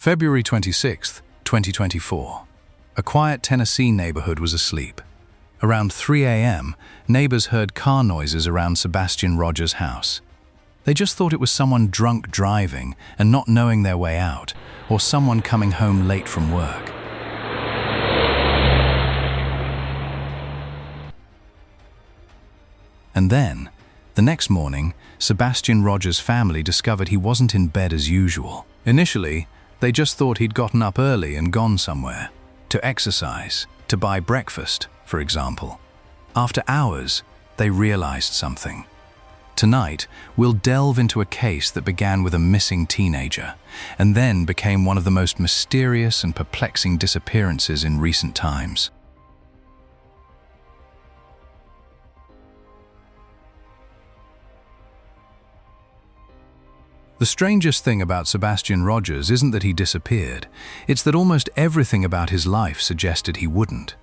February 26th, 2024. A quiet Tennessee neighborhood was asleep. Around 3 a.m., neighbors heard car noises around Sebastian Rogers' house. They just thought it was someone drunk driving and not knowing their way out, or someone coming home late from work. And then, the next morning, Sebastian Rogers' family discovered he wasn't in bed as usual. Initially, they just thought he'd gotten up early and gone somewhere, to exercise, to buy breakfast, for example. After hours, they realized something. Tonight, we'll delve into a case that began with a missing teenager, and then became one of the most mysterious and perplexing disappearances in recent times. The strangest thing about Sebastian Rogers isn't that he disappeared, it's that almost everything about his life suggested he wouldn't.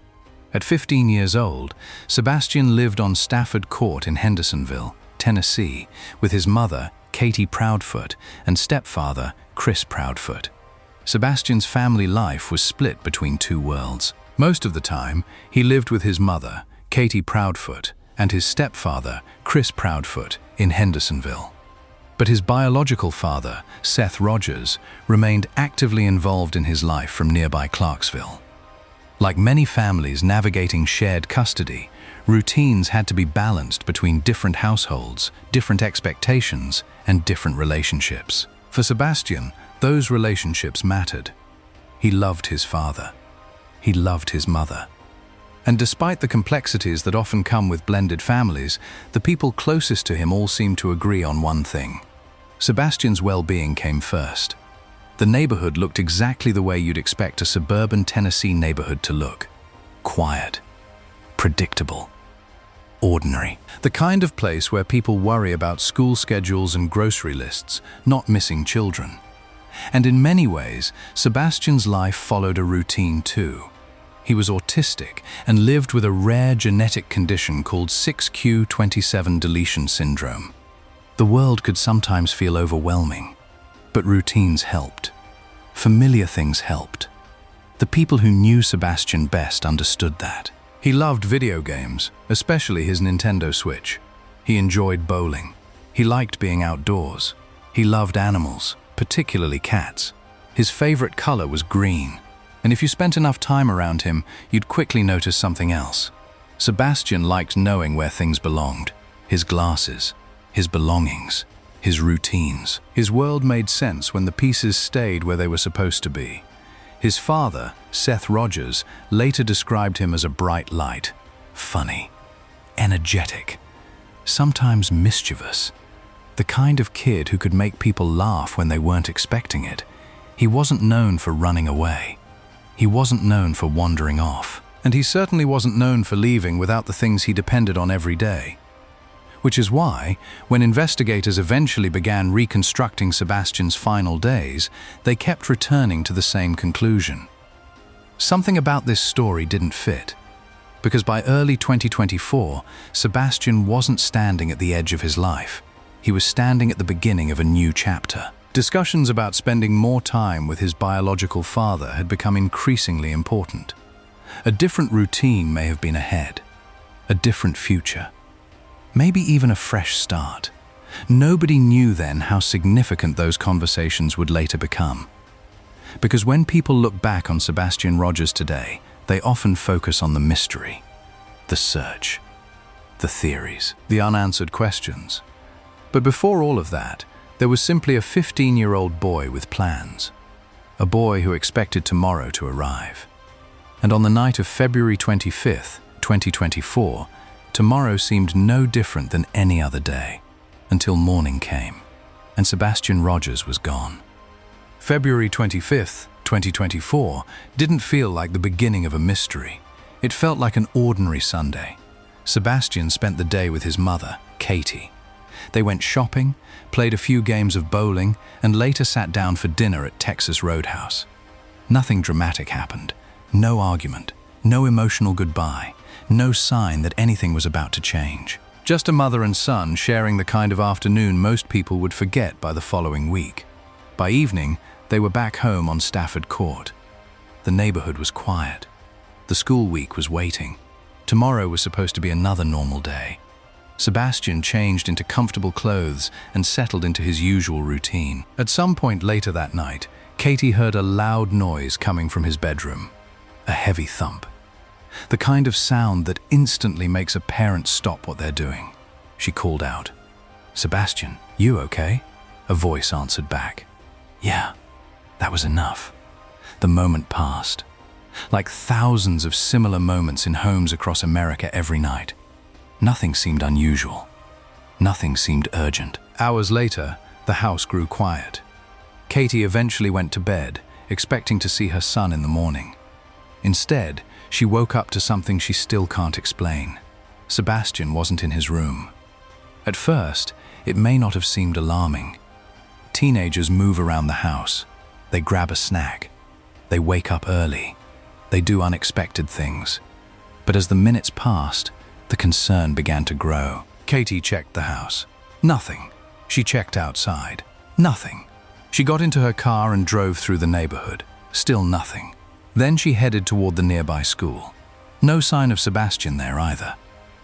At 15 years old, Sebastian lived on Stafford Court in Hendersonville, Tennessee, with his mother, Katie Proudfoot, and stepfather, Chris Proudfoot. Sebastian's family life was split between two worlds. Most of the time, he lived with his mother, Katie Proudfoot, and his stepfather, Chris Proudfoot, in Hendersonville. But his biological father, Seth Rogers, remained actively involved in his life from nearby Clarksville. Like many families navigating shared custody, routines had to be balanced between different households, different expectations, and different relationships. For Sebastian, those relationships mattered. He loved his father. He loved his mother. And despite the complexities that often come with blended families, the people closest to him all seemed to agree on one thing. Sebastian's well-being came first. The neighborhood looked exactly the way you'd expect a suburban Tennessee neighborhood to look. Quiet, predictable, ordinary. The kind of place where people worry about school schedules and grocery lists, not missing children. And in many ways, Sebastian's life followed a routine too. He was autistic and lived with a rare genetic condition called 6q27 deletion syndrome. The world could sometimes feel overwhelming, but routines helped. Familiar things helped. The people who knew Sebastian best understood that. He loved video games, especially his Nintendo Switch. He enjoyed bowling. He liked being outdoors. He loved animals, particularly cats. His favorite color was green. And if you spent enough time around him, you'd quickly notice something else. Sebastian liked knowing where things belonged. His glasses, his belongings, his routines. His world made sense when the pieces stayed where they were supposed to be. His father, Seth Rogers, later described him as a bright light, funny, energetic, sometimes mischievous. The kind of kid who could make people laugh when they weren't expecting it. He wasn't known for running away. He wasn't known for wandering off. And he certainly wasn't known for leaving without the things he depended on every day. Which is why, when investigators eventually began reconstructing Sebastian's final days, they kept returning to the same conclusion. Something about this story didn't fit, because by early 2024, Sebastian wasn't standing at the edge of his life. He was standing at the beginning of a new chapter. Discussions about spending more time with his biological father had become increasingly important. A different routine may have been ahead, a different future. Maybe even a fresh start. Nobody knew then how significant those conversations would later become. Because when people look back on Sebastian Rogers today, they often focus on the mystery, the search, the theories, the unanswered questions. But before all of that, there was simply a 15-year-old boy with plans. A boy who expected tomorrow to arrive. And on the night of February 25th, 2024, tomorrow seemed no different than any other day, until morning came, and Sebastian Rogers was gone. February 25th, 2024 didn't feel like the beginning of a mystery. It felt like an ordinary Sunday. Sebastian spent the day with his mother, Katie. They went shopping, played a few games of bowling, and later sat down for dinner at Texas Roadhouse. Nothing dramatic happened. No argument, no emotional goodbye. No sign that anything was about to change. Just a mother and son sharing the kind of afternoon most people would forget by the following week. By evening, They were back home on Stafford Court. The neighborhood was quiet. The school week was waiting. Tomorrow was supposed to be another normal day. Sebastian changed into comfortable clothes and settled into his usual routine. At some point later that night, Katie heard a loud noise coming from his bedroom. A heavy thump. The kind of sound that instantly makes a parent stop what they're doing. She called out, "Sebastian, you okay?" A voice answered back. "Yeah." That was enough. The moment passed. Like thousands of similar moments in homes across America every night. Nothing seemed unusual. Nothing seemed urgent. Hours later, the house grew quiet. Katie eventually went to bed, expecting to see her son in the morning. Instead, she woke up to something she still can't explain. Sebastian wasn't in his room. At first, it may not have seemed alarming. Teenagers move around the house. They grab a snack. They wake up early. They do unexpected things. But as the minutes passed, the concern began to grow. Katie checked the house. Nothing. She checked outside. Nothing. She got into her car and drove through the neighborhood. Still nothing. Then she headed toward the nearby school. No sign of Sebastian there either.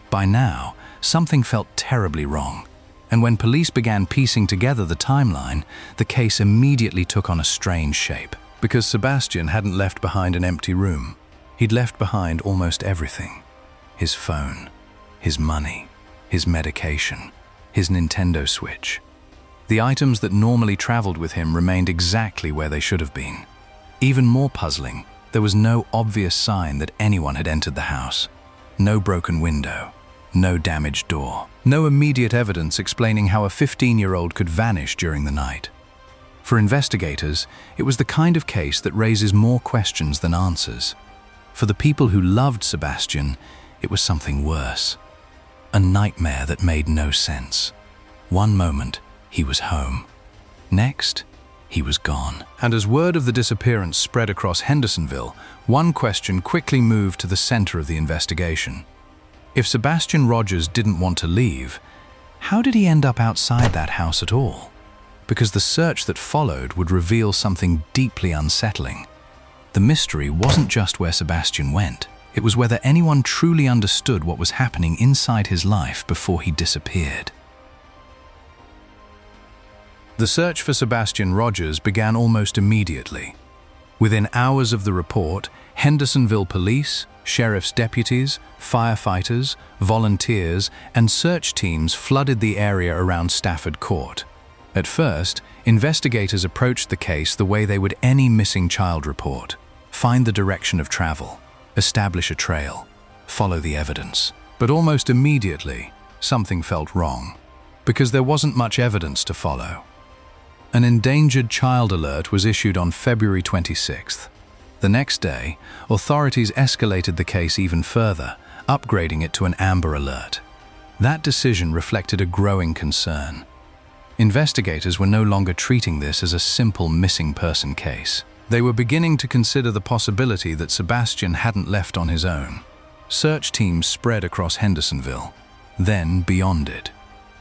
By now, something felt terribly wrong. And when police began piecing together the timeline, the case immediately took on a strange shape. Because Sebastian hadn't left behind an empty room. He'd left behind almost everything. His phone, his money, his medication, his Nintendo Switch. The items that normally traveled with him remained exactly where they should have been. Even more puzzling, there was no obvious sign that anyone had entered the house. No broken window, no damaged door, no immediate evidence explaining how a 15-year-old could vanish during the night. For investigators, it was the kind of case that raises more questions than answers. For the people who loved Sebastian, it was something worse. A nightmare that made no sense. One moment, he was home. Next, he was gone. And as word of the disappearance spread across Hendersonville, one question quickly moved to the center of the investigation. If Sebastian Rogers didn't want to leave, how did he end up outside that house at all? Because the search that followed would reveal something deeply unsettling. The mystery wasn't just where Sebastian went. It was whether anyone truly understood what was happening inside his life before he disappeared. The search for Sebastian Rogers began almost immediately. Within hours of the report, Hendersonville police, sheriff's deputies, firefighters, volunteers, and search teams flooded the area around Stafford Court. At first, investigators approached the case the way they would any missing child report. Find the direction of travel, establish a trail, follow the evidence. But almost immediately, something felt wrong, because there wasn't much evidence to follow. An endangered child alert was issued on February 26th. The next day, authorities escalated the case even further, upgrading it to an Amber Alert. That decision reflected a growing concern. Investigators were no longer treating this as a simple missing person case. They were beginning to consider the possibility that Sebastian hadn't left on his own. Search teams spread across Hendersonville, then beyond it.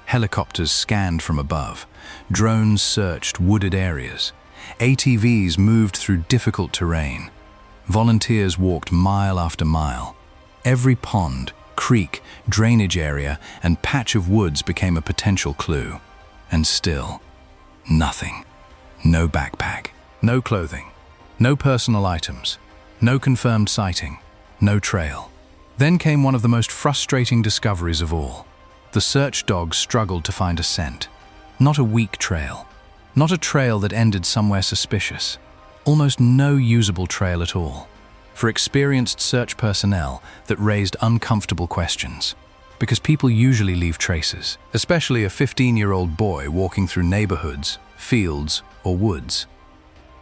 Helicopters scanned from above. Drones searched wooded areas. ATVs moved through difficult terrain. Volunteers walked mile after mile. Every pond, creek, drainage area, and patch of woods became a potential clue. And still, nothing. No backpack, no clothing, no personal items, no confirmed sighting, no trail. Then came one of the most frustrating discoveries of all. The search dogs struggled to find a scent. Not a weak trail. Not a trail that ended somewhere suspicious. Almost no usable trail at all. For experienced search personnel, that raised uncomfortable questions. Because people usually leave traces, especially a 15-year-old boy walking through neighborhoods, fields, or woods.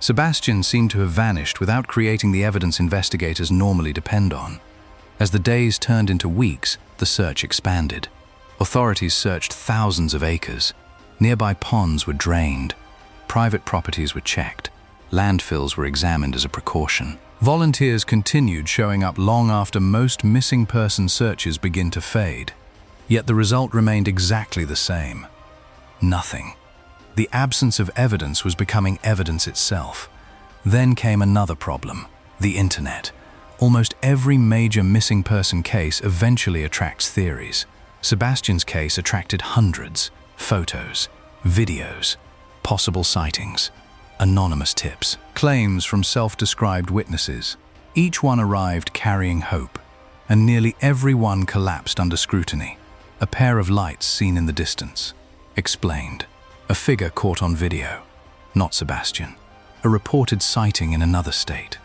Sebastian seemed to have vanished without creating the evidence investigators normally depend on. As the days turned into weeks, the search expanded. Authorities searched thousands of acres. Nearby ponds were drained. Private properties were checked. Landfills were examined as a precaution. Volunteers continued showing up long after most missing person searches begin to fade. Yet the result remained exactly the same. Nothing. The absence of evidence was becoming evidence itself. Then came another problem: the internet. Almost every major missing person case eventually attracts theories. Sebastian's case attracted hundreds: photos, videos, possible sightings, anonymous tips, claims from self-described witnesses. Each one arrived carrying hope, and nearly every one collapsed under scrutiny. A pair of lights seen in the distance. Explained. A figure caught on video. Not Sebastian. A reported sighting in another state.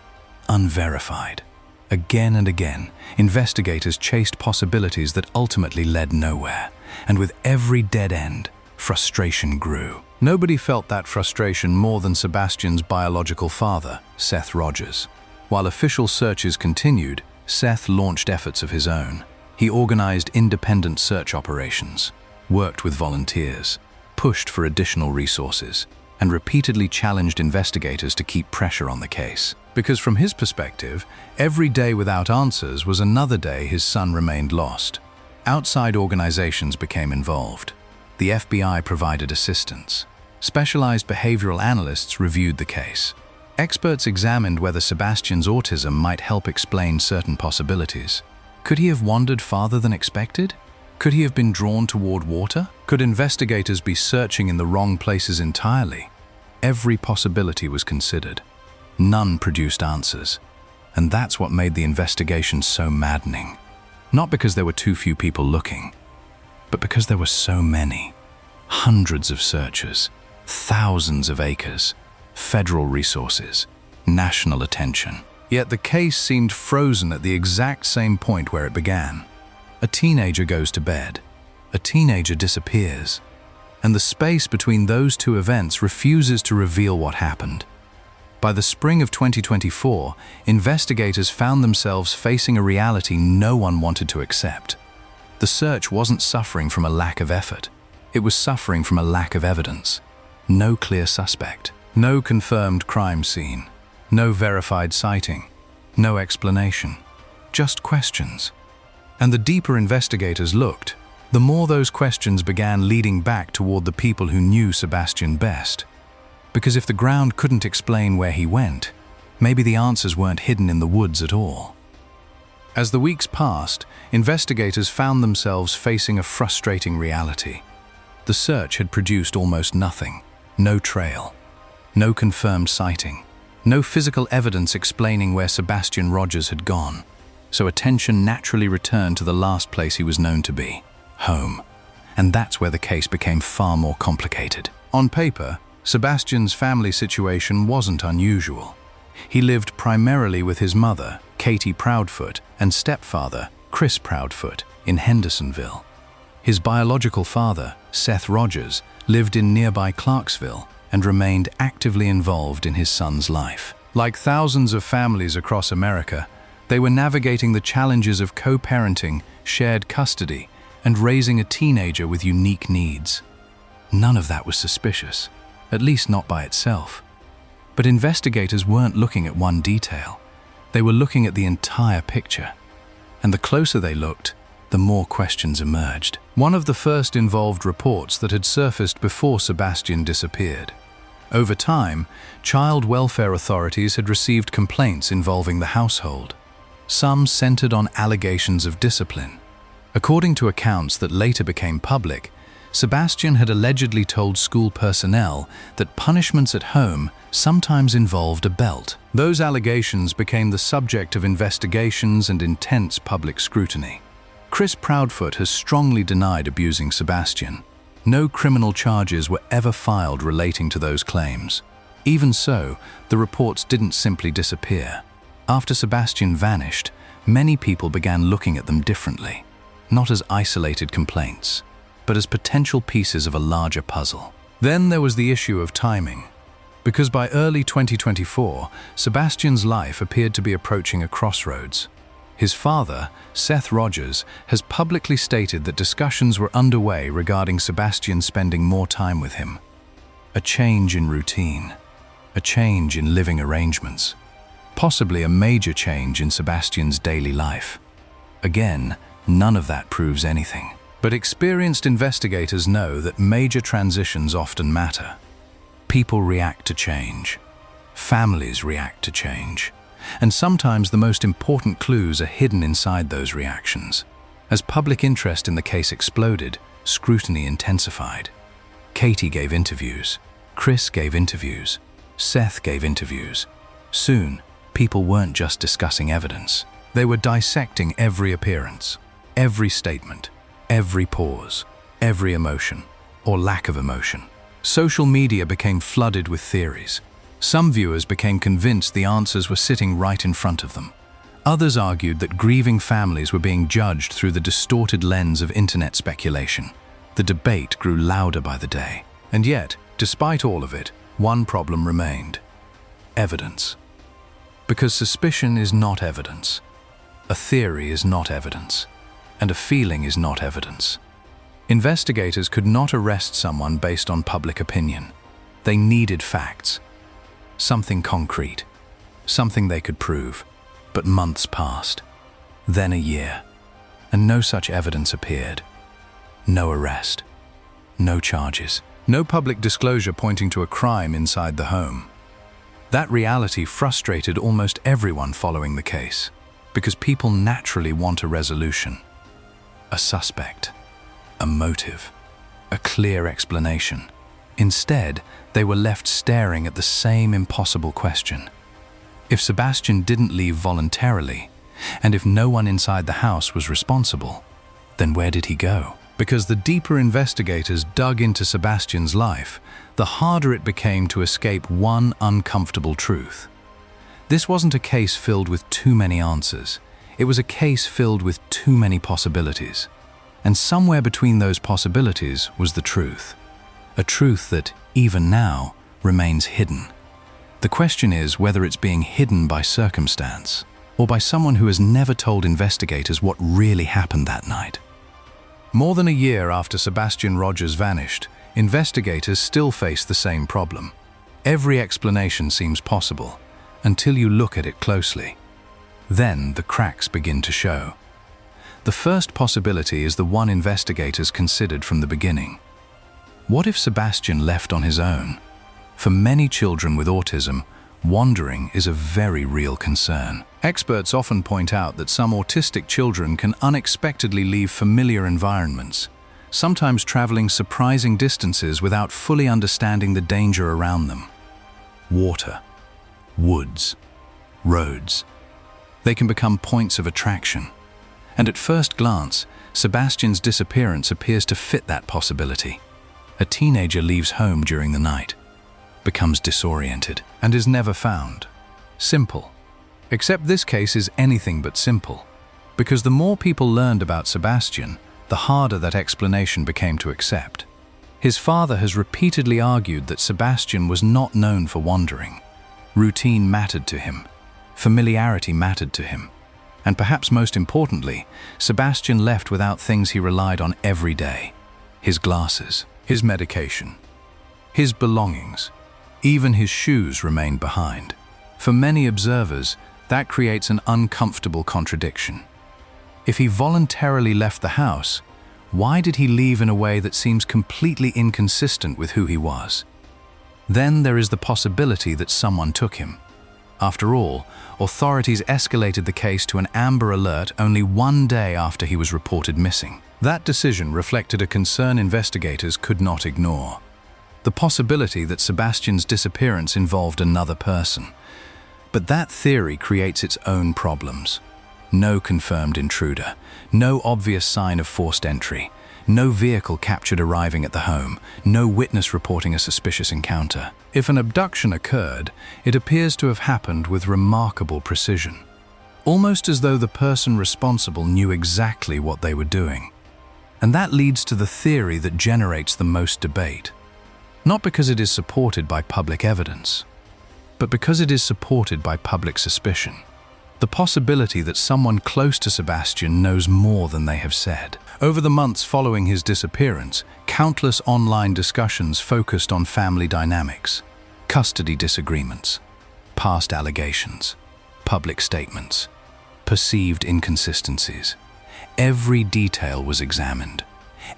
Unverified. Again and again, investigators chased possibilities that ultimately led nowhere, and with every dead end, frustration grew. Nobody felt that frustration more than Sebastian's biological father, Seth Rogers. While official searches continued, Seth launched efforts of his own. He organized independent search operations, worked with volunteers, pushed for additional resources, and repeatedly challenged investigators to keep pressure on the case. Because from his perspective, every day without answers was another day his son remained lost. Outside organizations became involved. The FBI provided assistance. Specialized behavioral analysts reviewed the case. Experts examined whether Sebastian's autism might help explain certain possibilities. Could he have wandered farther than expected? Could he have been drawn toward water? Could investigators be searching in the wrong places entirely? Every possibility was considered. None produced answers. And that's what made the investigation so maddening. Not because there were too few people looking, but because there were so many. Hundreds of searchers, thousands of acres, federal resources, national attention. Yet the case seemed frozen at the exact same point where it began. A teenager goes to bed. A teenager disappears. And the space between those two events refuses to reveal what happened. By the spring of 2024, investigators found themselves facing a reality no one wanted to accept. The search wasn't suffering from a lack of effort. It was suffering from a lack of evidence. No clear suspect. No confirmed crime scene. No verified sighting. No explanation. Just questions. And the deeper investigators looked, the more those questions began leading back toward the people who knew Sebastian best. Because if the ground couldn't explain where he went, maybe the answers weren't hidden in the woods at all. As the weeks passed, investigators found themselves facing a frustrating reality. The search had produced almost nothing. No trail. No confirmed sighting. No physical evidence explaining where Sebastian Rogers had gone. So attention naturally returned to the last place he was known to be, home. And that's where the case became far more complicated. On paper, Sebastian's family situation wasn't unusual. He lived primarily with his mother, Katie Proudfoot, and stepfather, Chris Proudfoot, in Hendersonville. His biological father, Seth Rogers, lived in nearby Clarksville and remained actively involved in his son's life. Like thousands of families across America, they were navigating the challenges of co-parenting, shared custody, and raising a teenager with unique needs. None of that was suspicious, at least not by itself. But investigators weren't looking at one detail. They were looking at the entire picture. And the closer they looked, the more questions emerged. One of the first involved reports that had surfaced before Sebastian disappeared. Over time, child welfare authorities had received complaints involving the household. Some centered on allegations of discipline. According to accounts that later became public, Sebastian had allegedly told school personnel that punishments at home sometimes involved a belt. Those allegations became the subject of investigations and intense public scrutiny. Chris Proudfoot has strongly denied abusing Sebastian. No criminal charges were ever filed relating to those claims. Even so, the reports didn't simply disappear. After Sebastian vanished, many people began looking at them differently, not as isolated complaints, but as potential pieces of a larger puzzle. Then there was the issue of timing. Because by early 2024, Sebastian's life appeared to be approaching a crossroads. His father, Seth Rogers, has publicly stated that discussions were underway regarding Sebastian spending more time with him. A change in routine. A change in living arrangements. Possibly a major change in Sebastian's daily life. Again, none of that proves anything. But experienced investigators know that major transitions often matter. People react to change. Families react to change. And sometimes the most important clues are hidden inside those reactions. As public interest in the case exploded, scrutiny intensified. Katie gave interviews. Chris gave interviews. Seth gave interviews. Soon, people weren't just discussing evidence. They were dissecting every appearance, every statement, every pause, every emotion, or lack of emotion. Social media became flooded with theories. Some viewers became convinced the answers were sitting right in front of them. Others argued that grieving families were being judged through the distorted lens of internet speculation. The debate grew louder by the day. And yet, despite all of it, one problem remained: evidence. Because suspicion is not evidence. A theory is not evidence. And a feeling is not evidence. Investigators could not arrest someone based on public opinion. They needed facts. Something concrete. Something they could prove. But months passed. Then a year. And no such evidence appeared. No arrest. No charges. No public disclosure pointing to a crime inside the home. That reality frustrated almost everyone following the case, because people naturally want a resolution. A suspect. A motive. A clear explanation. Instead, they were left staring at the same impossible question. If Sebastian didn't leave voluntarily, and if no one inside the house was responsible, then where did he go? Because the deeper investigators dug into Sebastian's life, the harder it became to escape one uncomfortable truth. This wasn't a case filled with too many answers. It was a case filled with too many possibilities. And somewhere between those possibilities was the truth. A truth that, even now, remains hidden. The question is whether it's being hidden by circumstance, or by someone who has never told investigators what really happened that night. More than a year after Sebastian Rogers vanished, investigators still face the same problem. Every explanation seems possible, until you look at it closely. Then the cracks begin to show. The first possibility is the one investigators considered from the beginning. What if Sebastian left on his own? For many children with autism, wandering is a very real concern. Experts often point out that some autistic children can unexpectedly leave familiar environments, sometimes traveling surprising distances without fully understanding the danger around them. Water, woods, roads. They can become points of attraction. And at first glance, Sebastian's disappearance appears to fit that possibility. A teenager leaves home during the night, becomes disoriented, and is never found. Simple. Except this case is anything but simple, because the more people learned about Sebastian, the harder that explanation became to accept. His father has repeatedly argued that Sebastian was not known for wandering. Routine mattered to him. Familiarity mattered to him. And perhaps most importantly, Sebastian left without things he relied on every day. His glasses, his medication, his belongings. Even his shoes remained behind. For many observers, that creates an uncomfortable contradiction. If he voluntarily left the house, why did he leave in a way that seems completely inconsistent with who he was? Then there is the possibility that someone took him. After all, authorities escalated the case to an Amber Alert only one day after he was reported missing. That decision reflected a concern investigators could not ignore. The possibility that Sebastian's disappearance involved another person. But that theory creates its own problems. No confirmed intruder, no obvious sign of forced entry, no vehicle captured arriving at the home, no witness reporting a suspicious encounter. If an abduction occurred, it appears to have happened with remarkable precision, almost as though the person responsible knew exactly what they were doing. And that leads to the theory that generates the most debate. Not because it is supported by public evidence, but because it is supported by public suspicion. The possibility that someone close to Sebastian knows more than they have said. Over the months following his disappearance, countless online discussions focused on family dynamics, custody disagreements, past allegations, public statements, perceived inconsistencies. Every detail was examined.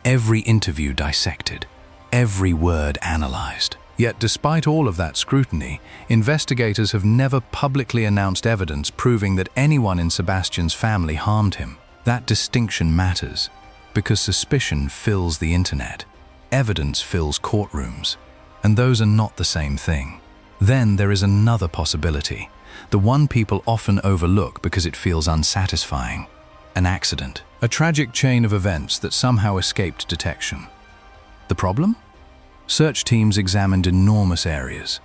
every interview dissected, every word analyzed. Yet despite all of that scrutiny, investigators have never publicly announced evidence proving that anyone in Sebastian's family harmed him. That distinction matters, because suspicion fills the internet, evidence fills courtrooms, and those are not the same thing. Then there is another possibility, the one people often overlook because it feels unsatisfying: an accident, a tragic chain of events that somehow escaped detection. The problem? Search teams examined enormous areas.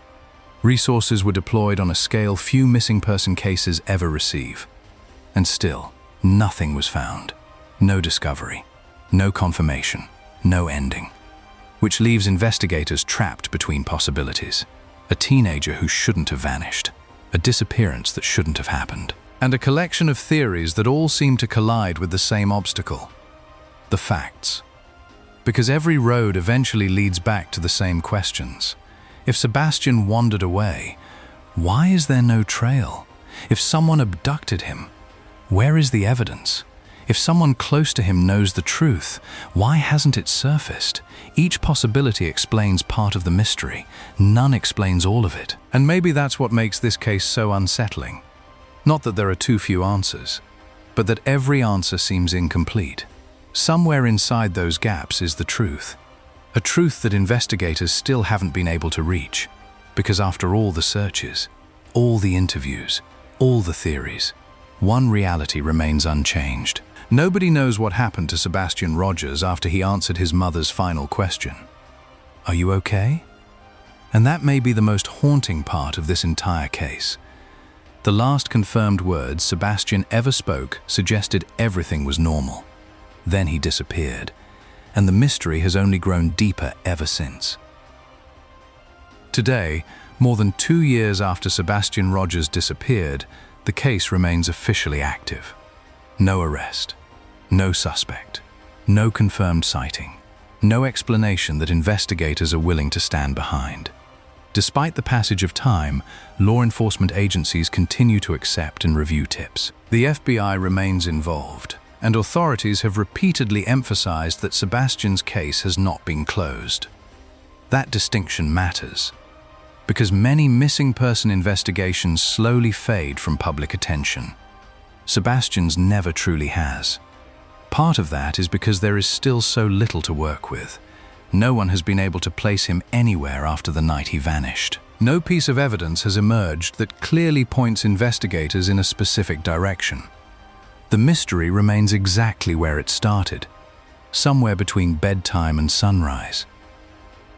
Resources were deployed on a scale few missing person cases ever receive. And still, nothing was found. No discovery, no confirmation, no ending. Which leaves investigators trapped between possibilities. A teenager who shouldn't have vanished. A disappearance that shouldn't have happened. And a collection of theories that all seem to collide with the same obstacle: the facts. Because every road eventually leads back to the same questions. If Sebastian wandered away, why is there no trail? If someone abducted him, where is the evidence? If someone close to him knows the truth, why hasn't it surfaced? Each possibility explains part of the mystery. None explains all of it. And maybe that's what makes this case so unsettling. Not that there are too few answers, but that every answer seems incomplete. Somewhere inside those gaps is the truth. A truth that investigators still haven't been able to reach. Because after all the searches, all the interviews, all the theories, one reality remains unchanged. Nobody knows what happened to Sebastian Rogers after he answered his mother's final question. "Are you okay?" And that may be the most haunting part of this entire case. The last confirmed words Sebastian ever spoke suggested everything was normal. Then he disappeared, and the mystery has only grown deeper ever since. Today, more than 2 years after Sebastian Rogers disappeared, the case remains officially active. No arrest, no suspect, no confirmed sighting, no explanation that investigators are willing to stand behind. Despite the passage of time, law enforcement agencies continue to accept and review tips. The FBI remains involved, and authorities have repeatedly emphasized that Sebastian's case has not been closed. That distinction matters, because many missing person investigations slowly fade from public attention. Sebastian's never truly has. Part of that is because there is still so little to work with. No one has been able to place him anywhere after the night he vanished. No piece of evidence has emerged that clearly points investigators in a specific direction. The mystery remains exactly where it started, somewhere between bedtime and sunrise.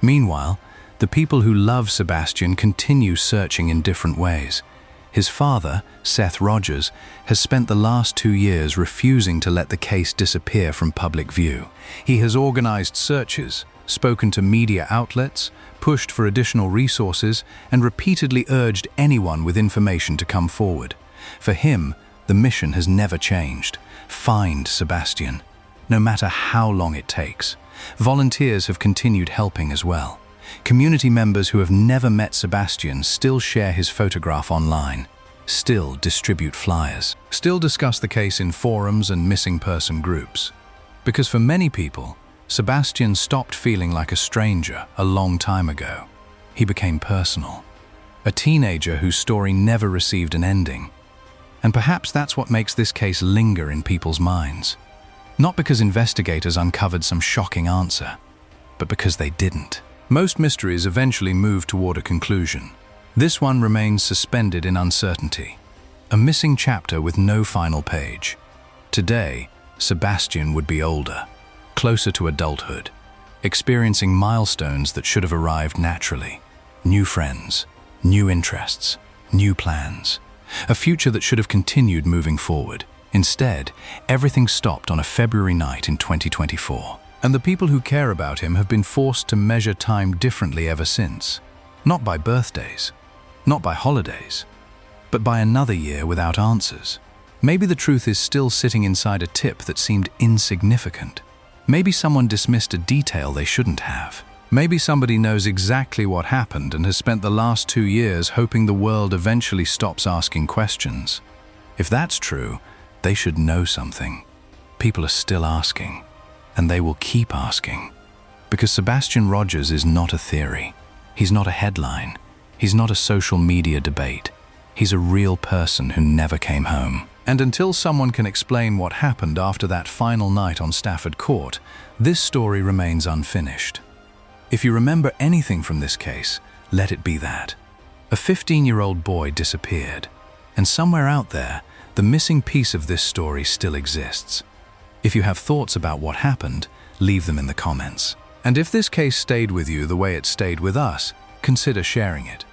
Meanwhile, the people who love Sebastian continue searching in different ways. His father, Seth Rogers, has spent the last 2 years refusing to let the case disappear from public view. He has organized searches, spoken to media outlets, pushed for additional resources, and repeatedly urged anyone with information to come forward. For him, the mission has never changed. Find Sebastian, no matter how long it takes. Volunteers have continued helping as well. Community members who have never met Sebastian still share his photograph online, still distribute flyers, still discuss the case in forums and missing person groups. Because for many people, Sebastian stopped feeling like a stranger a long time ago. He became personal. A teenager whose story never received an ending. And perhaps that's what makes this case linger in people's minds. Not because investigators uncovered some shocking answer, but because they didn't. Most mysteries eventually move toward a conclusion. This one remains suspended in uncertainty. A missing chapter with no final page. Today, Sebastian would be older, closer to adulthood, experiencing milestones that should have arrived naturally. New friends, new interests, new plans. A future that should have continued moving forward. Instead, everything stopped on a February night in 2024. And the people who care about him have been forced to measure time differently ever since. Not by birthdays, not by holidays, but by another year without answers. Maybe the truth is still sitting inside a tip that seemed insignificant. Maybe someone dismissed a detail they shouldn't have. Maybe somebody knows exactly what happened and has spent the last 2 years hoping the world eventually stops asking questions. If that's true, they should know something. People are still asking. And they will keep asking. Because Sebastian Rogers is not a theory. He's not a headline. He's not a social media debate. He's a real person who never came home. And until someone can explain what happened after that final night on Stafford Court, this story remains unfinished. If you remember anything from this case, let it be that. A 15-year-old boy disappeared, and somewhere out there, the missing piece of this story still exists. If you have thoughts about what happened, leave them in the comments. And if this case stayed with you the way it stayed with us, consider sharing it.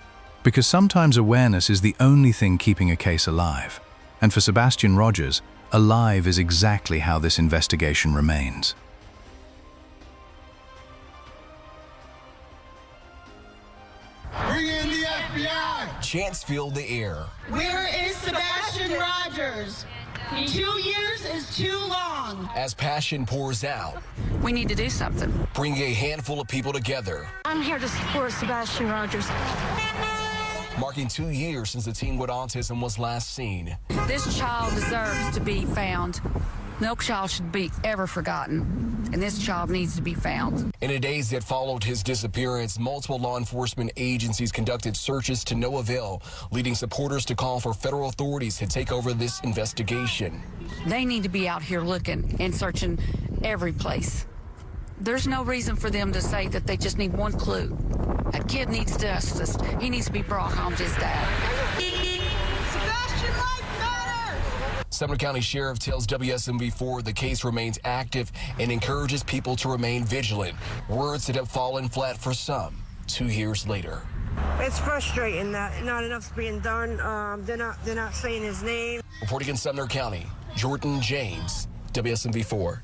Because sometimes awareness is the only thing keeping a case alive. And for Sebastian Rogers, alive is exactly how this investigation remains. Bring in the FBI! Chants filled the air. Where is Sebastian Rogers? 2 years is too long. As passion pours out, we need to do something. bring a handful of people together. I'm here to support Sebastian Rogers. Marking 2 years since the teen with autism was last seen. This child deserves to be found. No child should be ever forgotten, and this child needs to be found. In the days that followed his disappearance, multiple law enforcement agencies conducted searches to no avail, leading supporters to call for federal authorities to take over this investigation. They need to be out here looking and searching every place. There's no reason for them to say that they just need one clue. A kid needs justice. He needs to be brought home to his dad. Sebastian, life matters! Sumner County Sheriff tells WSMV4 the case remains active and encourages people to remain vigilant. Words that have fallen flat for some 2 years later. It's frustrating that not enough's being done. They're not saying his name. Reporting in Sumner County, Jordan James, WSMV4.